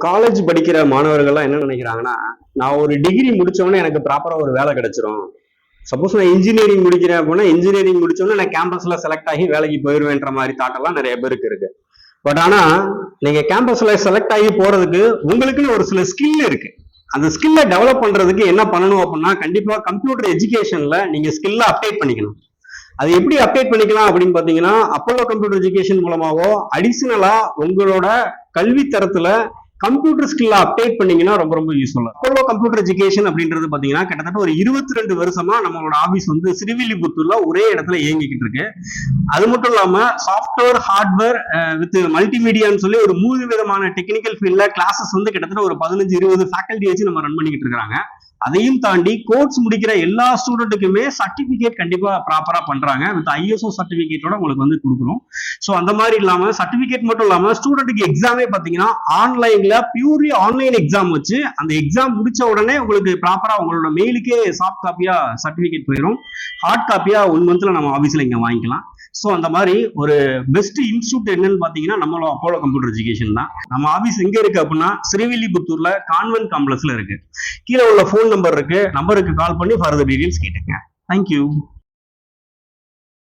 College படிக்கிற மாணவர்கள்லாம் என்ன நினைக்கிறாங்கன்னா, நான் ஒரு டிகிரி முடிச்சோடனே எனக்கு ப்ராப்பரா ஒரு வேலை கிடைச்சிரும். சப்போஸ் நான் இன்ஜினியரிங் முடிக்கிறேன் அப்படின்னா, இன்ஜினியரிங் முடிச்சோடனே நான் கேம்பஸ்ல செலக்ட் ஆகி வேலைக்கு போயிருவேன்ற மாதிரி தாட் எல்லாம் நிறைய பேருக்கு இருக்கு. பட் ஆனா நீங்க கேம்பஸ்ல செலக்ட் ஆகி போறதுக்கு உங்களுக்குன்னு ஒரு சில ஸ்கில் இருக்கு. அந்த ஸ்கில்லை டெவலப் பண்றதுக்கு என்ன பண்ணணும் அப்படின்னா, கண்டிப்பா கம்ப்யூட்டர் எஜுகேஷன்ல நீங்க ஸ்கில்ல அப்டேட் பண்ணிக்கணும். அது எப்படி அப்டேட் பண்ணிக்கலாம் அப்படின்னு பாத்தீங்கன்னா, அப்போலோ கம்ப்யூட்டர் எஜுகேஷன் மூலமாவோ அடிஷனலா உங்களோட கல்வி தரத்துல கம்ப்யூட்டர் ஸ்கில்ல அப்டேட் பண்ணீங்கன்னா ரொம்ப ரொம்ப யூஸ்ஃபுல்லா. அப்போலோ கம்ப்யூட்டர் எஜுகேஷன் அப்படின்றது பாத்தீங்கன்னா கிட்டத்தட்ட ஒரு 22 வருஷமா நம்மளோட ஆபீஸ் வந்து ஸ்ரீவில்லிபுத்தூர்ல ஒரே இடத்துல இயங்கிக்கிட்டு இருக்கு. அது மட்டும் இல்லாம சாஃப்ட்வேர் ஹார்ட்வேர் வித் மல்டிமீடியான்னு சொல்லி ஒரு 3 விதமான டெக்னிக்கல் ஃபீல்ட்ல கிளாஸஸ் வந்து கிட்டத்தட்ட ஒரு 15-20 ஃபேக்கல்டி வச்சு நம்ம ரன் பண்ணிக்கிட்டு இருக்காங்க. அதையும் தாண்டி கோர்ஸ் முடிக்கிற எல்லா ஸ்டூடெண்ட்டுக்குமே சர்டிபிகேட் கண்டிப்பா ப்ராப்பரா பண்றாங்க. வித் ஐஎஸ்ஓ சர்டிபிகேட்டோட உங்களுக்கு வந்து கொடுக்குறோம். ஸோ அந்த மாதிரி இல்லாம சர்டிபிகேட் மட்டும் இல்லாம ஸ்டூடெண்ட்டுக்கு எக்ஸாமே பாத்தீங்கன்னா ஆன்லைன்ல பியூர்லி ஆன்லைன் எக்ஸாம் வச்சு அந்த எக்ஸாம் முடிச்ச உடனே உங்களுக்கு ப்ராப்பரா உங்களோட மெயிலுக்கே சாஃப்ட் காப்பியா சர்டிபிகேட் போயிடும். ஹார்ட் காப்பியா 1 மந்த்ல நம்ம ஆபீஸ்ல இங்க வாங்கிக்கலாம். ஸோ அந்த மாதிரி ஒரு பெஸ்ட் இன்ஸ்டியூட் என்னன்னு பாத்தீங்கன்னா நம்மளோட அப்போலோ கம்ப்யூட்டர் எஜுகேஷன் தான். நம்ம ஆபீஸ் எங்க இருக்கு அப்படின்னா ஸ்ரீவில்லிபுத்தூர்ல கான்வென்ட் காம்ப்ளெக்ஸ்ல இருக்கு. கீழே உள்ள போன் நம்பர் இருக்கு, நம்பருக்கு கால் பண்ணி ஃபர்தர் டீடைல்ஸ் கேட்டுங்க. தேங்க்யூ.